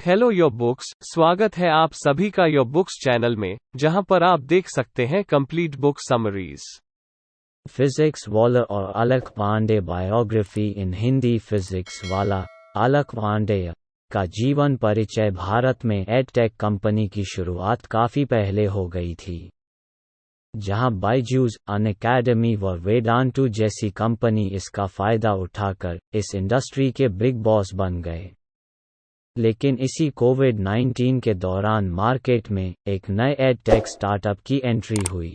Hello your books, स्वागत है आप सभी का योर बुक्स चैनल में, जहां पर आप देख सकते हैं कंप्लीट बुक समरीज। फिजिक्स वाला और अलक पांडे बायोग्राफी इन हिंदी। फिजिक्स वाला अलक पांडे का जीवन परिचय। भारत में एडटेक कंपनी की शुरुआत काफ़ी पहले हो गई थी, जहां बायजूस, अनअकैडमी व वेदांतु जैसी कंपनी इसका फ़ायदा उठाकर इस इंडस्ट्री के बिग बॉस बन गए। लेकिन इसी कोविड-19 के दौरान मार्केट में एक नए एडटेक स्टार्टअप की एंट्री हुई,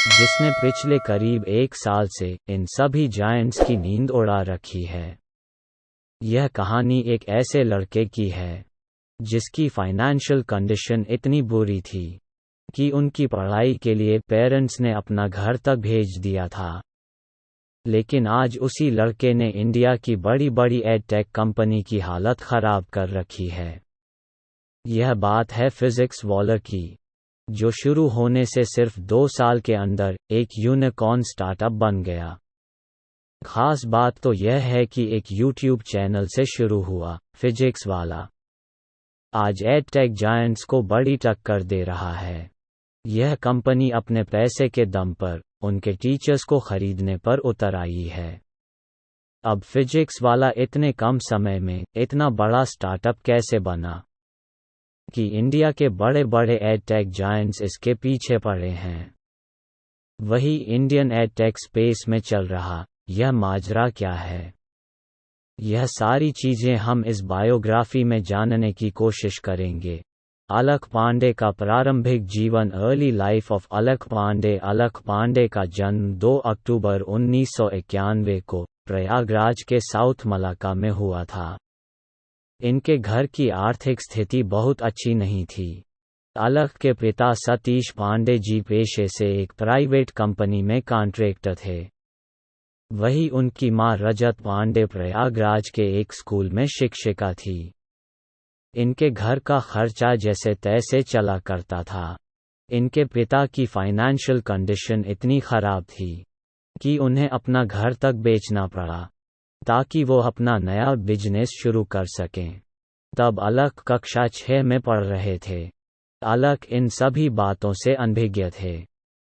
जिसने पिछले करीब एक साल से इन सभी जायंट्स की नींद उड़ा रखी है। यह कहानी एक ऐसे लड़के की है जिसकी फाइनेंशियल कंडीशन इतनी बुरी थी कि उनकी पढ़ाई के लिए पेरेंट्स ने अपना घर तक भेज दिया था। लेकिन आज उसी लड़के ने इंडिया की बड़ी बड़ी एडटेक कंपनी की हालत ख़राब कर रखी है। यह बात है फिजिक्स वाला की, जो शुरू होने से सिर्फ 2 साल के अंदर एक यूनिकॉर्न स्टार्टअप बन गया। खास बात तो यह है कि एक यूट्यूब चैनल से शुरू हुआ फिजिक्स वाला आज एडटेक जायंट्स को बड़ी टक्कर दे रहा है। यह कंपनी अपने पैसे के दम पर उनके टीचर्स को खरीदने पर उतर आई है। अब फिजिक्स वाला इतने कम समय में इतना बड़ा स्टार्टअप कैसे बना कि इंडिया के बड़े बड़े एडटेक जायंट्स इसके पीछे पड़े हैं। वही इंडियन एडटेक स्पेस में चल रहा यह माजरा क्या है, यह सारी चीजें हम इस बायोग्राफी में जानने की कोशिश करेंगे। अलक पांडे का प्रारंभिक जीवन। Early life of Alakh Pandey. Alakh Pandey का जन्म 2 अक्टूबर 1991 को प्रयागराज के साउथ मलाका में हुआ था। इनके घर की आर्थिक स्थिति बहुत अच्छी नहीं थी। अलक के पिता सतीश पांडे जी पेशे से एक प्राइवेट कंपनी में कॉन्ट्रैक्टर थे। वही उनकी मां रजत पांडे प्रयागराज के एक स्कूल में शिक्षिका थी। इनके घर का खर्चा जैसे तैसे चला करता था। इनके पिता की फाइनेंशियल कंडीशन इतनी खराब थी कि उन्हें अपना घर तक बेचना पड़ा ताकि वो अपना नया बिजनेस शुरू कर सकें। तब अलक कक्षा 6 में पढ़ रहे थे। अलक इन सभी बातों से अनभिज्ञ थे।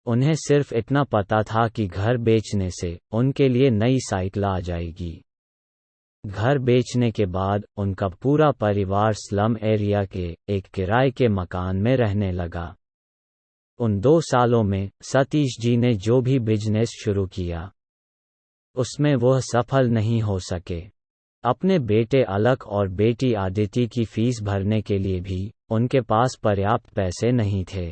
उन्हें सिर्फ इतना पता था कि घर बेचने से उनके लिए नई साइकिल आ जाएगी। घर बेचने के बाद उनका पूरा परिवार स्लम एरिया के एक किराए के मकान में रहने लगा। उन 2 सालों में सतीश जी ने जो भी बिजनेस शुरू किया उसमें वह सफल नहीं हो सके। अपने बेटे अलक और बेटी आदिति की फीस भरने के लिए भी उनके पास पर्याप्त पैसे नहीं थे।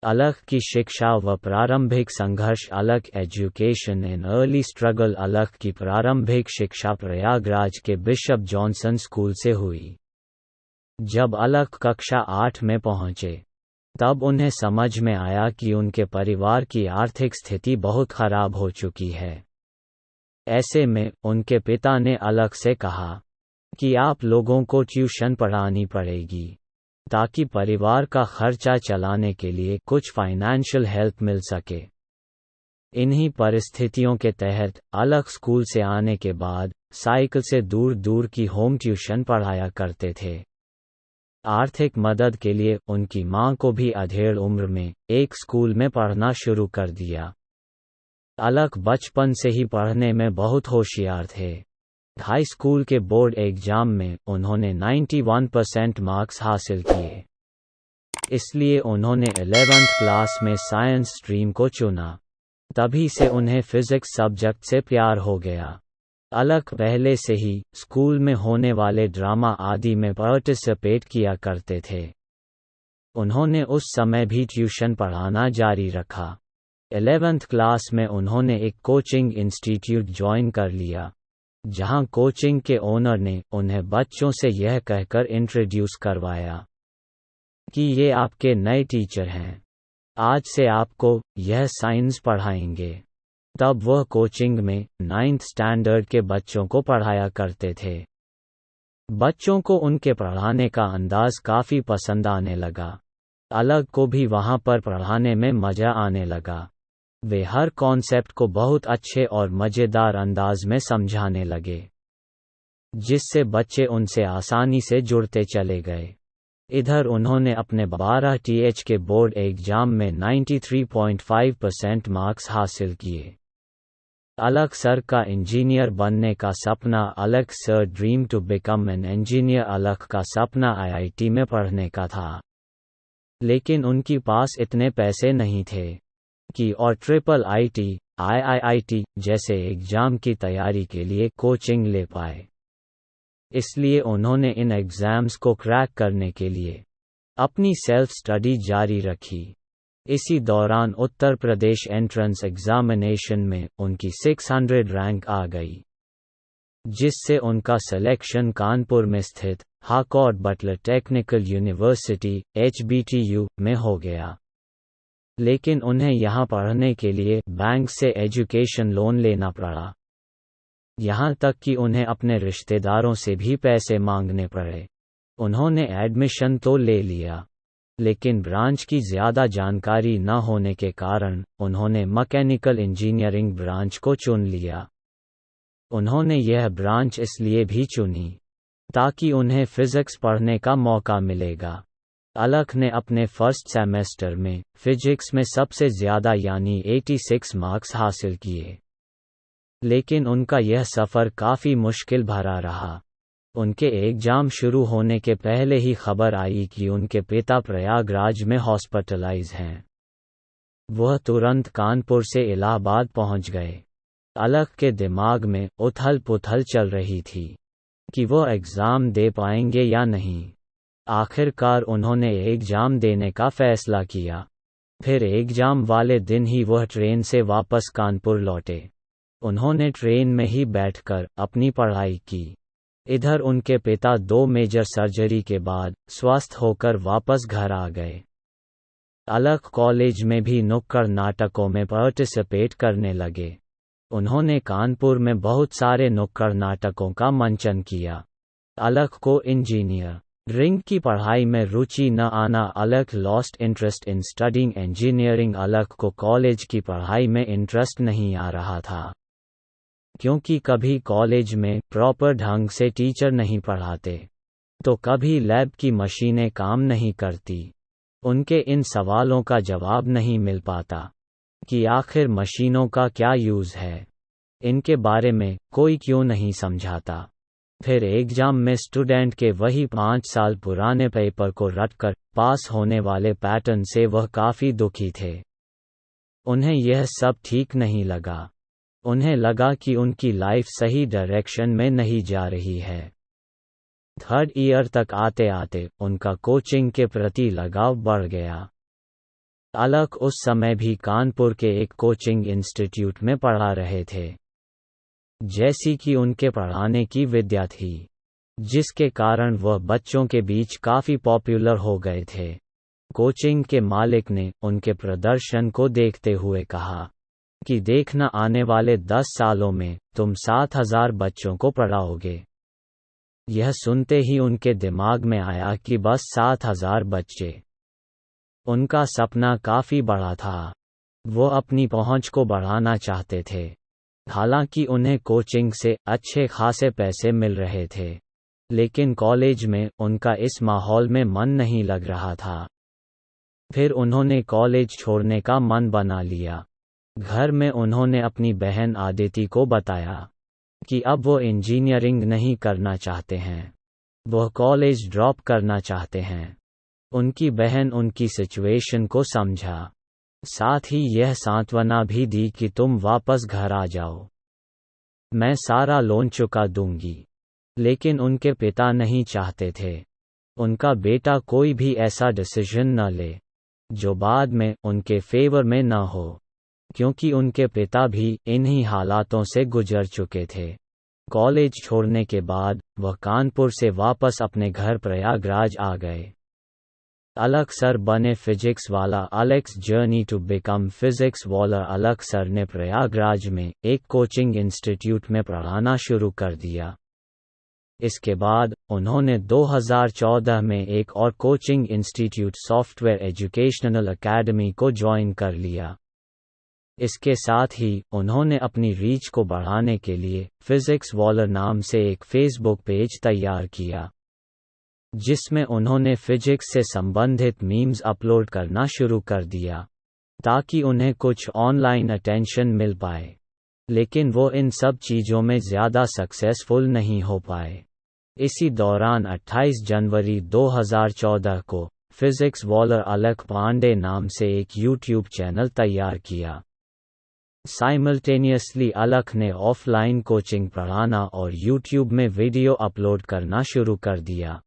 अलक की शिक्षा व प्रारंभिक संघर्ष। अलक एजुकेशन इन अर्ली स्ट्रगल। अलक की प्रारंभिक शिक्षा प्रयागराज के बिशप जॉनसन स्कूल से हुई। जब अलक कक्षा 8 में पहुंचे तब उन्हें समझ में आया कि उनके परिवार की आर्थिक स्थिति बहुत खराब हो चुकी है। ऐसे में उनके पिता ने अलक से कहा कि आप लोगों को ट्यूशन पढ़ानी पड़ेगी ताकि परिवार का खर्चा चलाने के लिए कुछ फाइनेंशियल हेल्प मिल सके। इन्हीं परिस्थितियों के तहत अलक स्कूल से आने के बाद साइकिल से दूर दूर की होम ट्यूशन पढ़ाया करते थे। आर्थिक मदद के लिए उनकी मां को भी अधेड़ उम्र में एक स्कूल में पढ़ना शुरू कर दिया। अलक बचपन से ही पढ़ने में बहुत होशियार थे। हाई स्कूल के बोर्ड एग्जाम में उन्होंने 91% मार्क्स हासिल किए। इसलिए उन्होंने 11th क्लास में साइंस स्ट्रीम को चुना। तभी से उन्हें फिजिक्स सब्जेक्ट से प्यार हो गया। अलक पहले से ही स्कूल में होने वाले ड्रामा आदि में पार्टिसिपेट किया करते थे। उन्होंने उस समय भी ट्यूशन पढ़ाना जारी रखा। 11th क्लास में उन्होंने एक कोचिंग इंस्टीट्यूट ज्वाइन कर लिया, जहां कोचिंग के ओनर ने उन्हें बच्चों से यह कहकर इंट्रोड्यूस करवाया कि ये आपके नए टीचर हैं, आज से आपको यह साइंस पढ़ाएंगे। तब वह कोचिंग में 9th स्टैंडर्ड के बच्चों को पढ़ाया करते थे। बच्चों को उनके पढ़ाने का अंदाज काफ़ी पसंद आने लगा। अलक को भी वहां पर पढ़ाने में मज़ा आने लगा। वे हर कॉन्सेप्ट को बहुत अच्छे और मज़ेदार अंदाज में समझाने लगे। जिससे बच्चे उनसे आसानी से जुड़ते चले गए। इधर उन्होंने अपने 12th के बोर्ड एग्जाम में 93.5% मार्क्स हासिल किए। अलक सर का इंजीनियर बनने का सपना। Alakh sir dream to become an engineer. Alakh का सपना IIT में पढ़ने का था, लेकिन उनके पास इतने पैसे नहीं थे कि और IIT, IIT जैसे एग्जाम की तैयारी के लिए कोचिंग ले पाए। इसलिए उन्होंने इन एग्ज़ाम्स को क्रैक करने के लिए अपनी सेल्फ स्टडी जारी रखी। इसी दौरान उत्तर प्रदेश एंट्रेंस एग्जामिनेशन में उनकी 600 रैंक आ गई, जिससे उनका सिलेक्शन कानपुर में स्थित हार्कॉट बटलर टेक्निकल यूनिवर्सिटी HBTU में हो गया। लेकिन उन्हें यहाँ पढ़ने के लिए बैंक से एजुकेशन लोन लेना पड़ा, यहाँ तक कि उन्हें अपने रिश्तेदारों से भी पैसे मांगने पड़े। उन्होंने एडमिशन तो ले लिया, लेकिन ब्रांच की ज़्यादा जानकारी न होने के कारण उन्होंने मैकेनिकल इंजीनियरिंग ब्रांच को चुन लिया। उन्होंने यह ब्रांच इसलिए भी चुनी ताकि उन्हें फिज़िक्स पढ़ने का मौका मिलेगा। अलक ने अपने फर्स्ट सेमेस्टर में फिजिक्स में सबसे ज़्यादा यानी 86 मार्क्स हासिल किए, लेकिन उनका यह सफ़र काफ़ी मुश्किल भरा रहा। उनके एग्जाम शुरू होने के पहले ही खबर आई कि उनके पिता प्रयागराज में हॉस्पिटलाइज हैं। वह तुरंत कानपुर से इलाहाबाद पहुंच गए। अलक के दिमाग में उथल पुथल चल रही थी कि वह एग्ज़ाम दे पाएंगे या नहीं। आखिरकार उन्होंने एग्ज़ाम देने का फ़ैसला किया। फिर एग्ज़ाम वाले दिन ही वह ट्रेन से वापस कानपुर लौटे। उन्होंने ट्रेन में ही बैठकर अपनी पढ़ाई की। इधर उनके पिता 2 मेजर सर्जरी के बाद स्वस्थ होकर वापस घर आ गए। अलक कॉलेज में भी नुक्कड़ नाटकों में पार्टिसिपेट करने लगे। उन्होंने कानपुर में बहुत सारे नुक्कड़ नाटकों का मंचन किया। अलक को इंजीनियरिंग की पढ़ाई में रुचि न आना। Alakh lost interest in studying engineering. Alakh को कॉलेज की पढ़ाई में इंटरेस्ट नहीं आ रहा था, क्योंकि कभी कॉलेज में प्रॉपर ढंग से टीचर नहीं पढ़ाते, तो कभी लैब की मशीनें काम नहीं करती। उनके इन सवालों का जवाब नहीं मिल पाता कि आखिर मशीनों का क्या यूज़ है, इनके बारे में कोई क्यों नहीं समझाता। फिर एग्जाम में स्टूडेंट के वही 5 साल पुराने पेपर को रटकर पास होने वाले पैटर्न से वह काफ़ी दुखी थे। उन्हें यह सब ठीक नहीं लगा। उन्हें लगा कि उनकी लाइफ सही डायरेक्शन में नहीं जा रही है। 3rd ईयर तक आते आते उनका कोचिंग के प्रति लगाव बढ़ गया। अलक उस समय भी कानपुर के एक कोचिंग इंस्टीट्यूट में पढ़ा रहे थे, जैसी कि उनके पढ़ाने की विद्या थी, जिसके कारण वह बच्चों के बीच काफ़ी पॉपुलर हो गए थे। कोचिंग के मालिक ने उनके प्रदर्शन को देखते हुए कहा कि देखना, आने वाले 10 सालों में तुम 7000 बच्चों को पढ़ाओगे। यह सुनते ही उनके दिमाग में आया कि बस 7000 बच्चे। उनका सपना काफ़ी बड़ा था। वो अपनी पहुंच को बढ़ाना चाहते थे। हालांकि उन्हें कोचिंग से अच्छे खासे पैसे मिल रहे थे, लेकिन कॉलेज में उनका इस माहौल में मन नहीं लग रहा था। फिर उन्होंने कॉलेज छोड़ने का मन बना लिया। घर में उन्होंने अपनी बहन आदिति को बताया कि अब वो इंजीनियरिंग नहीं करना चाहते हैं, वह कॉलेज ड्रॉप करना चाहते हैं। उनकी बहन उनकी सिचुएशन को समझा, साथ ही यह सांत्वना भी दी कि तुम वापस घर आ जाओ, मैं सारा लोन चुका दूंगी। लेकिन उनके पिता नहीं चाहते थे उनका बेटा कोई भी ऐसा डिसीजन न ले जो बाद में उनके फेवर में न हो, क्योंकि उनके पिता भी इन्हीं हालातों से गुजर चुके थे। कॉलेज छोड़ने के बाद वह कानपुर से वापस अपने घर प्रयागराज आ गए। अलक सर बने फिजिक्स वाला। अलक्स जर्नी टू बिकम फिजिक्स वाला। अलक सर ने प्रयागराज में एक कोचिंग इंस्टीट्यूट में पढ़ाना शुरू कर दिया। इसके बाद उन्होंने 2014 में एक और coaching institute software educational academy को ज्वाइन कर लिया। इसके साथ ही उन्होंने अपनी रीच को बढ़ाने के लिए फिजिक्स वॉलर नाम से एक फेसबुक पेज तैयार किया, जिसमें उन्होंने फिजिक्स से संबंधित मीम्स अपलोड करना शुरू कर दिया ताकि उन्हें कुछ ऑनलाइन अटेंशन मिल पाए, लेकिन वो इन सब चीज़ों में ज़्यादा सक्सेसफुल नहीं हो पाए। इसी दौरान 28 जनवरी 2014 को फिजिक्स वॉलर अलख पांडे नाम से एक यूट्यूब चैनल तैयार किया। साइमल्टेनियसली अलख ने ऑफलाइन कोचिंग पढ़ाना और यूट्यूब में वीडियो अपलोड करना शुरू कर दिया।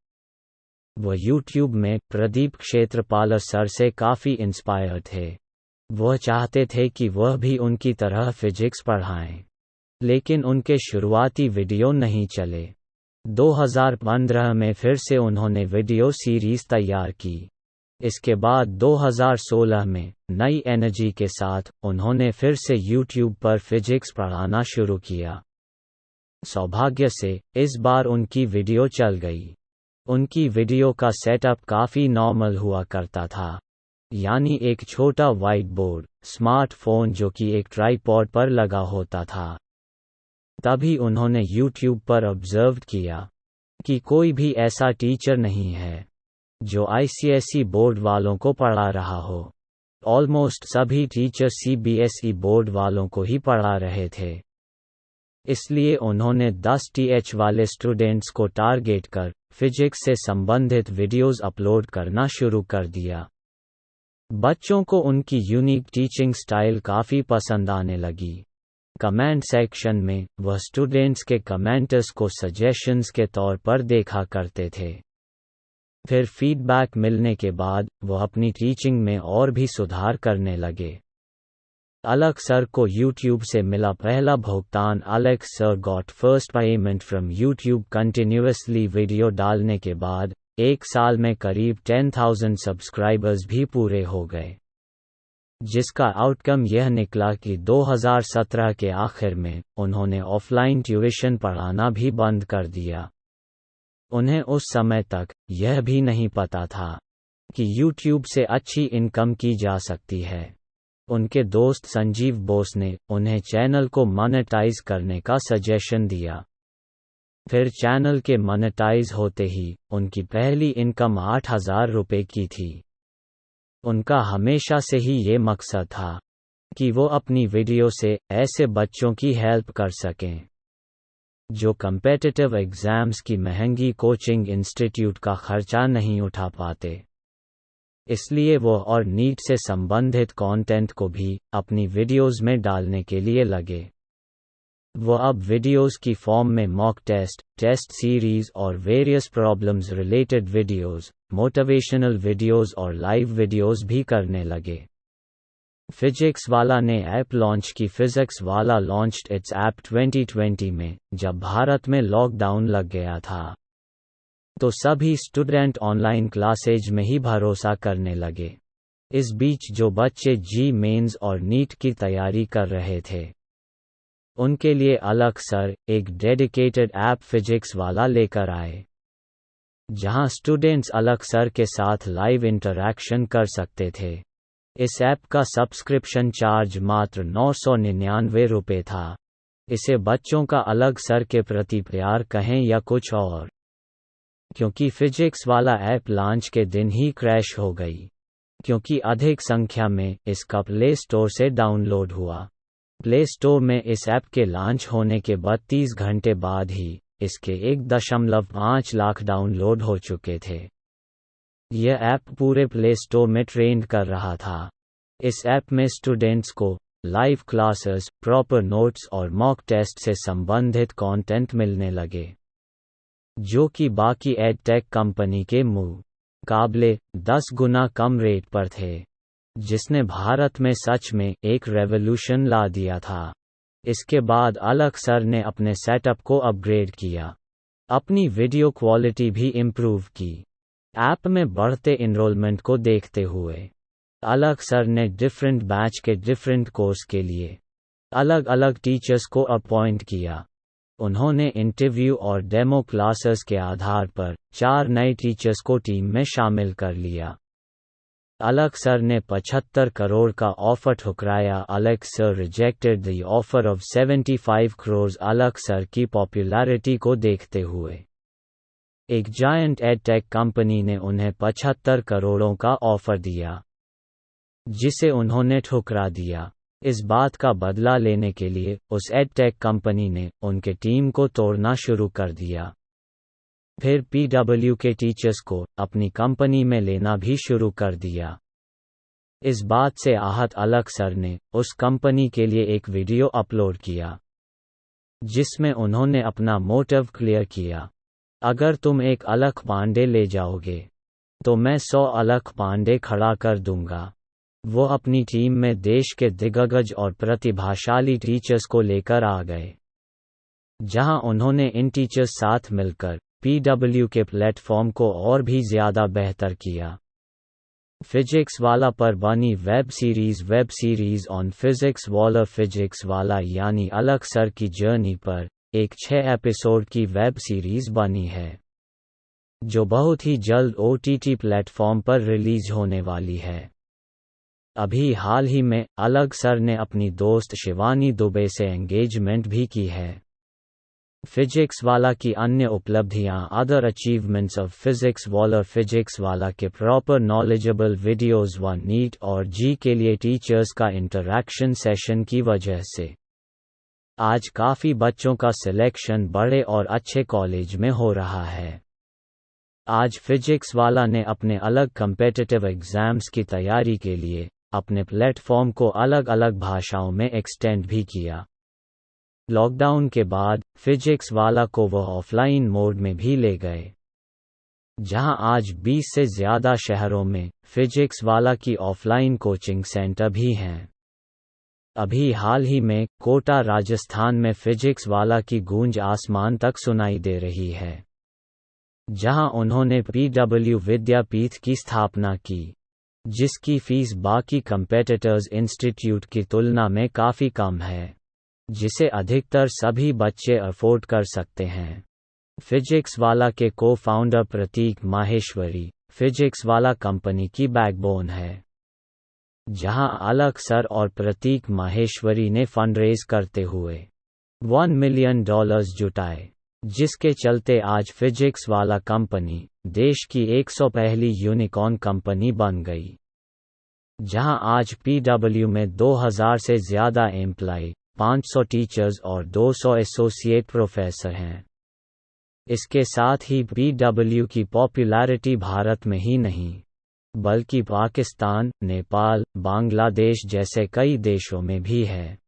वह यूट्यूब में प्रदीप क्षेत्रपाल सर से काफ़ी इंस्पायर थे। वह चाहते थे कि वह भी उनकी तरह फिजिक्स पढ़ाएं, लेकिन उनके शुरुआती वीडियो नहीं चले। 2015 में फिर से उन्होंने वीडियो सीरीज़ तैयार की। इसके बाद 2016 में नई एनर्जी के साथ उन्होंने फिर से यूट्यूब पर फिजिक्स पढ़ाना शुरू किया। सौभाग्य से इस बार उनकी वीडियो चल गई। उनकी वीडियो का सेटअप काफ़ी नॉर्मल हुआ करता था, यानी एक छोटा वाइट बोर्ड, स्मार्टफोन जो कि एक ट्राइपॉड पर लगा होता था। तभी उन्होंने यूट्यूब पर ऑब्जर्व किया कि कोई भी ऐसा टीचर नहीं है जो आईसीएसई बोर्ड वालों को पढ़ा रहा हो। ऑलमोस्ट सभी टीचर सीबीएसई बोर्ड वालों को ही पढ़ा रहे थे। इसलिए उन्होंने 10 टीएच वाले स्टूडेंट्स को टारगेट कर फिजिक्स से संबंधित वीडियोस अपलोड करना शुरू कर दिया। बच्चों को उनकी यूनिक टीचिंग स्टाइल काफ़ी पसंद आने लगी। कमेंट सेक्शन में वह स्टूडेंट्स के कमेंट्स को सजेशंस के तौर पर देखा करते थे। फिर फीडबैक मिलने के बाद वह अपनी टीचिंग में और भी सुधार करने लगे। अलख सर को यूट्यूब से मिला पहला भुगतान। अलख sir got first payment from YouTube continuously video डालने के बाद एक साल में करीब 10,000 सब्सक्राइबर्स भी पूरे हो गए, जिसका आउटकम यह निकला कि 2017 के आखिर में उन्होंने ऑफलाइन ट्यूशन पढ़ाना भी बंद कर दिया। उन्हें उस समय तक यह भी नहीं पता था कि यूट्यूब से अच्छी इनकम की जा सकती है। उनके दोस्त संजीव बोस ने उन्हें चैनल को मोनेटाइज करने का सजेशन दिया। फिर चैनल के मोनेटाइज होते ही उनकी पहली इनकम 8,000 रुपये की थी। उनका हमेशा से ही ये मकसद था कि वो अपनी वीडियो से ऐसे बच्चों की हेल्प कर सकें जो कम्पेटिटिव एग्ज़ाम्स की महंगी कोचिंग इंस्टीट्यूट का खर्चा नहीं उठा पाते। इसलिए वो और नीट से संबंधित कंटेंट को भी अपनी वीडियोस में डालने के लिए लगे। वो अब वीडियोस की फॉर्म में मॉक टेस्ट, टेस्ट सीरीज और various problems related videos, motivational videos और लाइव वीडियोस भी करने लगे। फिजिक्स वाला ने ऐप लॉन्च की। फिजिक्स वाला लॉन्च्ड इट्स ऐप 2020 में, जब भारत में लॉकडाउन लग गया था। तो सभी स्टूडेंट ऑनलाइन क्लासेज में ही भरोसा करने लगे। इस बीच जो बच्चे जी मेंस और नीट की तैयारी कर रहे थे, उनके लिए अलख सर एक डेडिकेटेड ऐप फिजिक्स वाला लेकर आए, जहां स्टूडेंट्स अलख सर के साथ लाइव इंटरैक्शन कर सकते थे। इस ऐप का सब्सक्रिप्शन चार्ज मात्र 999 रुपये था। इसे बच्चों का अलग सर के प्रति प्यार कहें या कुछ और, क्योंकि फिजिक्स वाला ऐप लॉन्च के दिन ही क्रैश हो गई, क्योंकि अधिक संख्या में इसका प्ले स्टोर से डाउनलोड हुआ। प्ले स्टोर में इस ऐप के लॉन्च होने के 32 घंटे बाद ही इसके 1.5 लाख डाउनलोड हो चुके थे। यह ऐप पूरे प्ले स्टोर में ट्रेंड कर रहा था। इस ऐप में स्टूडेंट्स को लाइव क्लासेस, प्रॉपर नोट्स और मॉक टेस्ट से संबंधित कंटेंट मिलने लगे, जो कि बाकी एडटेक कंपनी के मुकाबले 10 गुना कम रेट पर थे, जिसने भारत में सच में एक रेवोल्यूशन ला दिया था। इसके बाद अलख सर ने अपने सेटअप को अपग्रेड किया, अपनी वीडियो क्वालिटी भी इम्प्रूव की। ऐप में बढ़ते इनरोलमेंट को देखते हुए अलख सर ने डिफरेंट बैच के डिफरेंट कोर्स के लिए अलग अलग टीचर्स को अपॉइंट किया। उन्होंने इंटरव्यू और डेमो क्लासेस के आधार पर 4 नए टीचर्स को टीम में शामिल कर लिया। अलक सर ने 75 करोड़ का ऑफर ठुकराया। Alakh sir rejected the offer of 75 crore. Alakh sir की पॉपुलैरिटी को देखते हुए एक जायंट एडटेक कंपनी ने उन्हें 75 करोड़ों का ऑफर दिया, जिसे उन्होंने ठुकरा दिया। इस बात का बदला लेने के लिए उस एडटेक कंपनी ने उनके टीम को तोड़ना शुरू कर दिया। फिर पीडब्ल्यू के टीचर्स को अपनी कंपनी में लेना भी शुरू कर दिया। इस बात से आहत अलक सर ने उस कंपनी के लिए एक वीडियो अपलोड किया, जिसमें उन्होंने अपना मोटिव क्लियर किया। अगर तुम एक अलक पांडे ले जाओगे तो मैं 100 अलक पांडे खड़ा कर दूंगा। वो अपनी टीम में देश के दिग्गज और प्रतिभाशाली टीचर्स को लेकर आ गए, जहां उन्होंने इन टीचर्स साथ मिलकर पीडब्ल्यू के प्लेटफॉर्म को और भी ज़्यादा बेहतर किया। फिजिक्स वाला पर बनी वेब सीरीज ऑन फिजिक्स वाला। फिजिक्स वाला यानी अलक सर की जर्नी पर एक 6 एपिसोड की वेब सीरीज बनी है, जो बहुत ही जल्द OTT प्लेटफॉर्म पर रिलीज होने वाली है। अभी हाल ही में अलक सर ने अपनी दोस्त शिवानी दुबे से एंगेजमेंट भी की है। फिजिक्स वाला की अन्य उपलब्धियां अदर अचीवमेंट्स ऑफ फिजिक्स वाला के प्रॉपर नॉलेजेबल वीडियोस व नीट और जी के लिए टीचर्स का इंटरैक्शन सेशन की वजह से आज काफ़ी बच्चों का सिलेक्शन बड़े और अच्छे कॉलेज में हो रहा है। आज फिजिक्स वाला ने अपने अलग कम्पेटिटिव एग्ज़ाम्स की तैयारी के लिए अपने प्लेटफॉर्म को अलग अलग भाषाओं में एक्सटेंड भी किया। लॉकडाउन के बाद फिजिक्स वाला को वह ऑफलाइन मोड में भी ले गए, जहां आज 20 से ज़्यादा शहरों में फिजिक्स वाला की ऑफलाइन कोचिंग सेंटर भी हैं। अभी हाल ही में कोटा राजस्थान में फिजिक्स वाला की गूंज आसमान तक सुनाई दे रही है, जहां उन्होंने पीडब्ल्यू विद्यापीठ की स्थापना की, जिसकी फीस बाकी कंपेटिटर्स इंस्टीट्यूट की तुलना में काफ़ी कम है, जिसे अधिकतर सभी बच्चे अफोर्ड कर सकते हैं। फिजिक्स वाला के को-फाउंडर प्रतीक माहेश्वरी फिजिक्स वाला कंपनी की बैकबोन है, जहां अलक सर और प्रतीक माहेश्वरी ने फंडरेज करते हुए $1 मिलियन जुटाए, जिसके चलते आज फिजिक्स वाला कंपनी देश की 100 पहली यूनिकॉर्न कंपनी बन गई, जहां आज पीडब्ल्यू में 2000 से ज़्यादा एम्प्लॉय, 500 टीचर्स और 200 एसोसिएट प्रोफेसर हैं। इसके साथ ही पीडब्ल्यू की पॉपुलैरिटी भारत में ही नहीं बल्कि पाकिस्तान, नेपाल, बांग्लादेश जैसे कई देशों में भी है,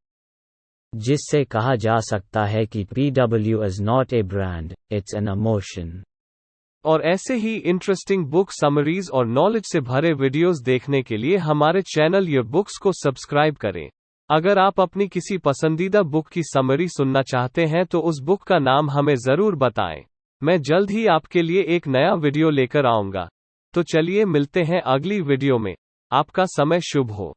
जिससे कहा जा सकता है कि PW is not a brand, it's an emotion. और ऐसे ही इंटरेस्टिंग बुक समरीज और नॉलेज से भरे वीडियोस देखने के लिए हमारे चैनल योर बुक्स को सब्सक्राइब करें। अगर आप अपनी किसी पसंदीदा बुक की समरी सुनना चाहते हैं तो उस बुक का नाम हमें ज़रूर बताएं। मैं जल्द ही आपके लिए एक नया वीडियो लेकर आऊँगा। तो चलिए मिलते हैं अगली वीडियो में। आपका समय शुभ हो।